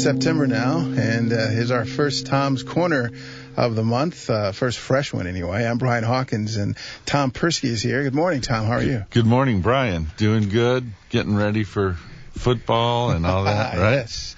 September now, and here's our first Tom's Corner of the month, first fresh one anyway. I'm Brian Hawkins, and Tom Persky is here. Good morning, Tom. How are you? Good morning, Brian. Doing good. Getting ready for football and all that, right? Yes.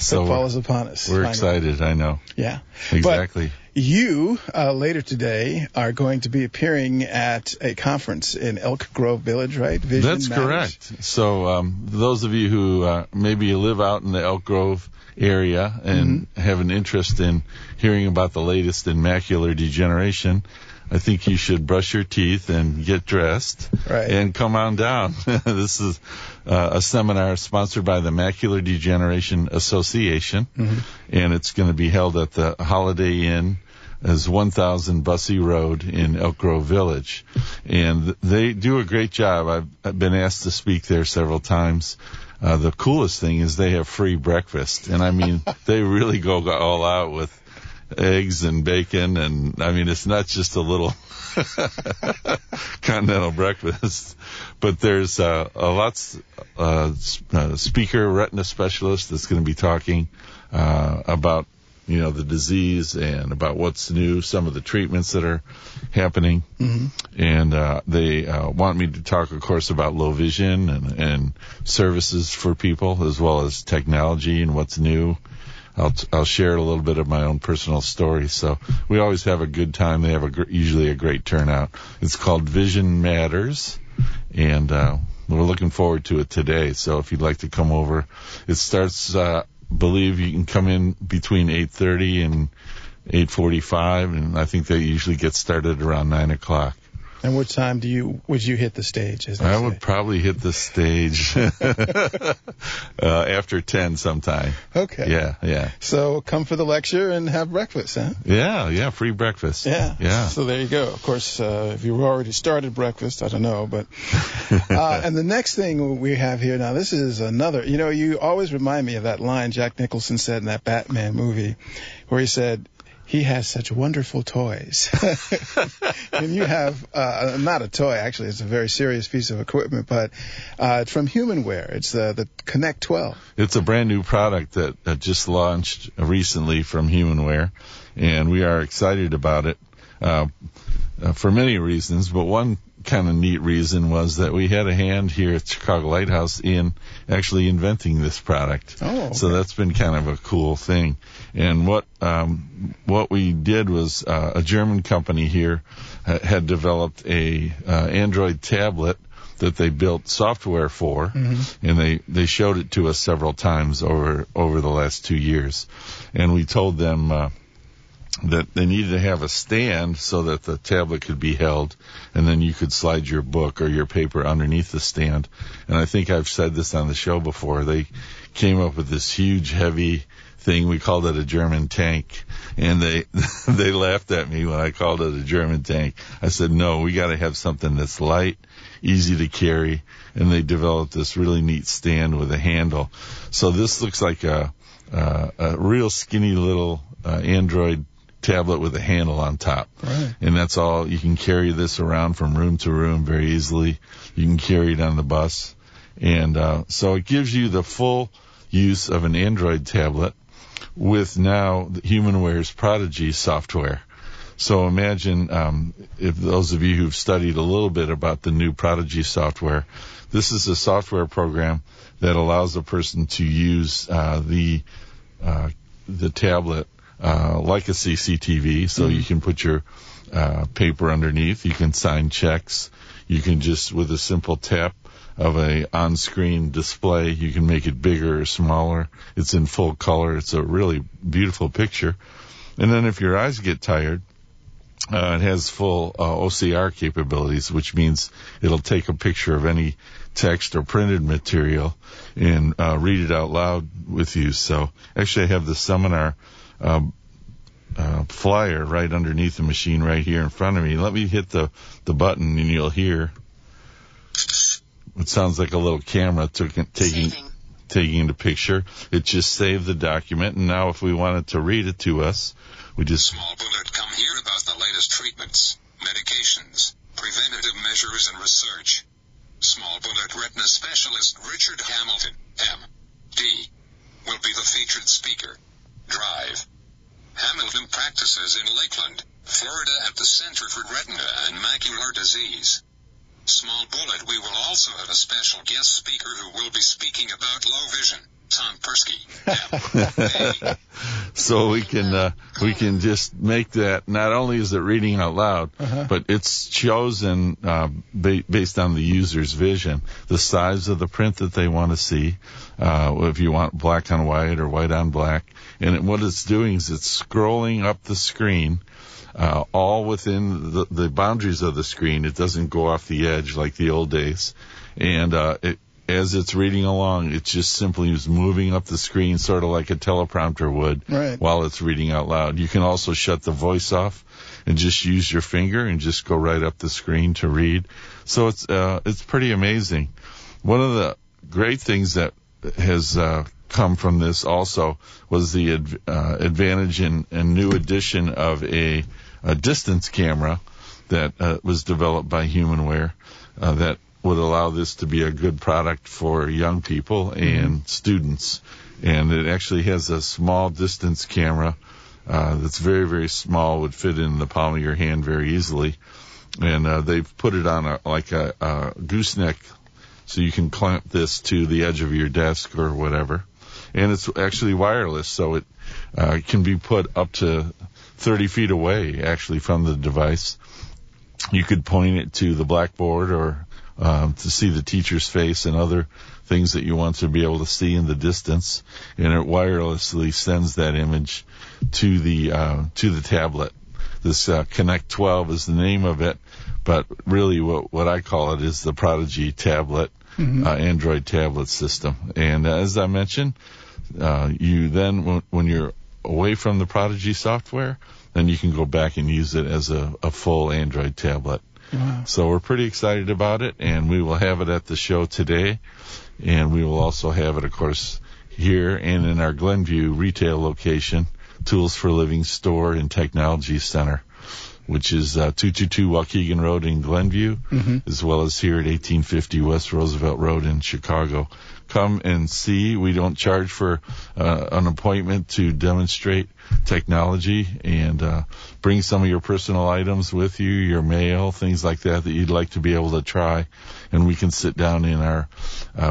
So football is upon us. We're excited, I know. Yeah. Exactly. But you, later today, are going to be appearing at a conference in Elk Grove Village, right? Vision That's Matters. correct. So those of you who maybe live out in the Elk Grove area and have an interest in hearing about the latest in macular degeneration, I think you should brush your teeth and get dressed and come on down. This is a seminar sponsored by the Macular Degeneration Association, and it's going to be held at the Holiday Inn as 1000 Bussey Road in Elk Grove Village. And they do a great job. I've been asked to speak there several times. The coolest thing is they have free breakfast. And I mean, they really go all out with eggs and bacon. And I mean, it's not just a little continental breakfast, but there's speaker retina specialist that's going to be talking about the disease and about what's new, some of the treatments that are happening. And they want me to talk, of course, about low vision and services for people, as well as technology and what's new. I'll share a little bit of my own personal story. So we always have a good time. They have usually a great turnout. It's called Vision Matters, and we're looking forward to it today. So if you'd like to come over, it starts believe you can come in between 8:30 and 8:45, and I think they usually get started around 9 o'clock. And what time would you hit the stage? I would probably hit the stage after 10 sometime. Okay. Yeah. So come for the lecture and have breakfast, huh? Yeah, free breakfast. Yeah. So there you go. Of course, if you've already started breakfast, I don't know, but and the next thing we have here now, this is another. You always remind me of that line Jack Nicholson said in that Batman movie, where he said, "He has such wonderful toys." And you have, not a toy, actually, it's a very serious piece of equipment, but it's from Humanware. It's the Connect 12. It's a brand new product that just launched recently from Humanware, and we are excited about it for many reasons, but one kind of neat reason was that we had a hand here at Chicago Lighthouse in actually inventing this product. Oh, okay. So that's been kind of a cool thing. And what we did was a German company here had developed a Android tablet that they built software for, and they showed it to us several times over the last 2 years. And we told them that they needed to have a stand so that the tablet could be held, and then you could slide your book or your paper underneath the stand. And I think I've said this on the show before. They came up with this huge, heavy thing. We called it a German tank, and they laughed at me when I called it a German tank. I said, no, we got to have something that's light, easy to carry, and they developed this really neat stand with a handle. So this looks like a real skinny little Android tablet with a handle on top. Right. And that's all. You can carry this around from room to room very easily. You can carry it on the bus. And so it gives you the full use of an Android tablet with now Humanware's Prodigy software. So imagine if those of you who've studied a little bit about the new Prodigy software, this is a software program that allows a person to use the tablet like a CCTV, so you can put your paper underneath. You can sign checks. You can just, with a simple tap of a on-screen display, you can make it bigger or smaller. It's in full color. It's a really beautiful picture. And then if your eyes get tired, it has full OCR capabilities, which means it'll take a picture of any text or printed material and read it out loud with you. So actually I have the seminar flyer right underneath the machine right here in front of me. Let me hit the button and you'll hear it sounds like a little camera taking the picture. It just saved the document, and now if we wanted to read it to us, we just... Small bullet, come hear about the latest treatments, medications, preventative measures and research. Small bullet retina specialist Richard Hamilton, M.D. will be the featured speaker. Drive. Hamilton practices in Lakeland, Florida at the Center for Retina and Macular Disease. Small bullet, we will also have a special guest speaker who will be speaking about low vision. Tom Persky. So we can just make that, not only is it reading out loud, but it's chosen based on the user's vision, the size of the print that they want to see, if you want black on white or white on black. And what it's doing is it's scrolling up the screen, all within the boundaries of the screen. It doesn't go off the edge like the old days. And as it's reading along, it just simply is moving up the screen, sort of like a teleprompter would, while it's reading out loud. You can also shut the voice off and just use your finger and just go right up the screen to read. So it's pretty amazing. One of the great things that has come from this also was the advantage and new addition of a distance camera that was developed by HumanWare that would allow this to be a good product for young people and students. And it actually has a small distance camera that's very, very small, would fit in the palm of your hand very easily. And they've put it on a gooseneck, so you can clamp this to the edge of your desk or whatever. And it's actually wireless, so it can be put up to 30 feet away, actually, from the device. You could point it to the blackboard or to see the teacher's face and other things that you want to be able to see in the distance, and it wirelessly sends that image to the tablet. This Connect 12 is the name of it, but really what I call it is the Prodigy tablet, Android tablet system. And as I mentioned, you then, when you're away from the Prodigy software, then you can go back and use it as a full Android tablet. Wow. So we're pretty excited about it, and we will have it at the show today, and we will also have it, of course, here and in our Glenview retail location, Tools for Living Store and Technology Center, which is 222 Waukegan Road in Glenview, as well as here at 1850 West Roosevelt Road in Chicago. Come and see. We don't charge for an appointment to demonstrate technology, and bring some of your personal items with you, your mail, things like that you'd like to be able to try. And we can sit down in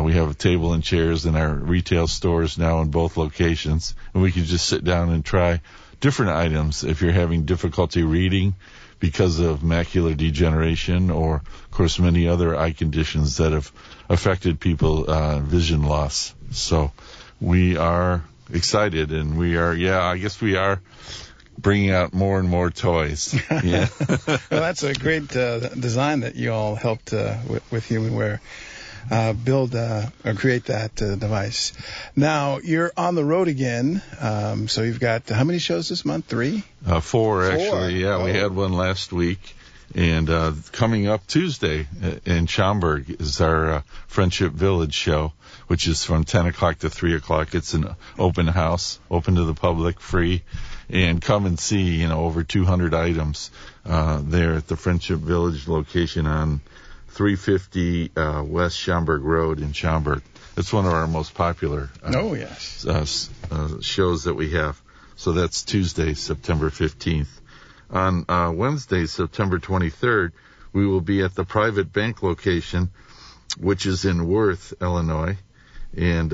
we have a table and chairs in our retail stores now in both locations, and we can just sit down and try different items if you're having difficulty reading because of macular degeneration or, of course, many other eye conditions that have affected people, vision loss. So we are excited, and I guess we are bringing out more and more toys. Yeah. Well, that's a great design that you all helped with HumanWare build or create that device. Now, you're on the road again, so you've got how many shows this month? 3? 4, actually. Yeah, we had one last week. And coming up Tuesday in Schaumburg is our Friendship Village show, which is from 10 o'clock to 3 o'clock. It's an open house, open to the public, free. And come and see, over 200 items there at the Friendship Village location on 350 West Schaumburg Road in Schaumburg. It's one of our most popular shows that we have. So that's Tuesday, September 15th. On Wednesday, September 23rd, we will be at the Private Bank location, which is in Worth, Illinois. And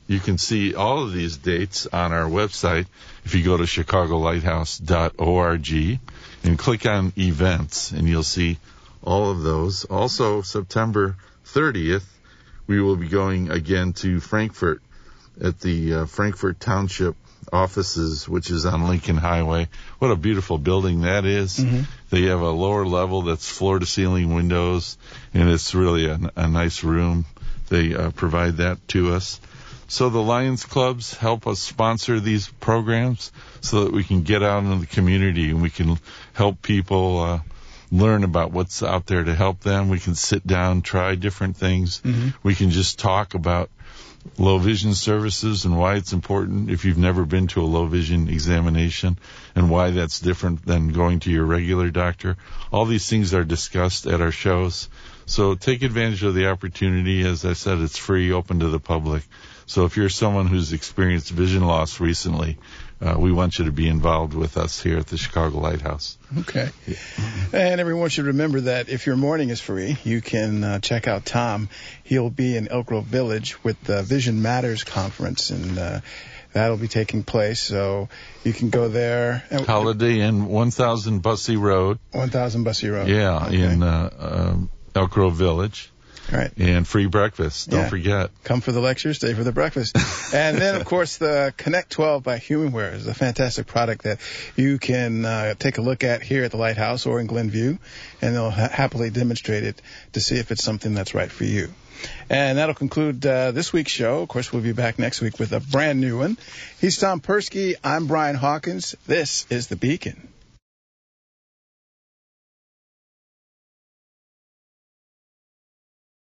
you can see all of these dates on our website if you go to chicagolighthouse.org and click on events, and you'll see all of those. Also, September 30th, we will be going again to Frankfort at the Frankfort Township offices, which is on Lincoln Highway. What a beautiful building that is. They have a lower level that's floor-to-ceiling windows, and it's really a nice room. They provide that to us. So the Lions Clubs help us sponsor these programs so that we can get out into the community and we can help people learn about what's out there to help them. We can sit down, try different things. We can just talk about low vision services and why it's important if you've never been to a low vision examination and why that's different than going to your regular doctor. All these things are discussed at our shows. So take advantage of the opportunity. As I said, it's free, open to the public. So if you're someone who's experienced vision loss recently, we want you to be involved with us here at the Chicago Lighthouse. Okay. And everyone should remember that if your morning is free, you can check out Tom. He'll be in Elk Grove Village with the Vision Matters Conference, and that'll be taking place. So you can go there. Holiday Inn, 1000 Bussey Road. 1000 Bussey Road. Yeah, okay. in Elk Grove Village. Right. And free breakfast. Don't forget. Come for the lecture, stay for the breakfast. And then, of course, the Connect 12 by Humanware is a fantastic product that you can take a look at here at the Lighthouse or in Glenview, and they'll happily demonstrate it to see if it's something that's right for you. And that'll conclude this week's show. Of course, we'll be back next week with a brand new one. He's Tom Persky. I'm Brian Hawkins. This is The Beacon.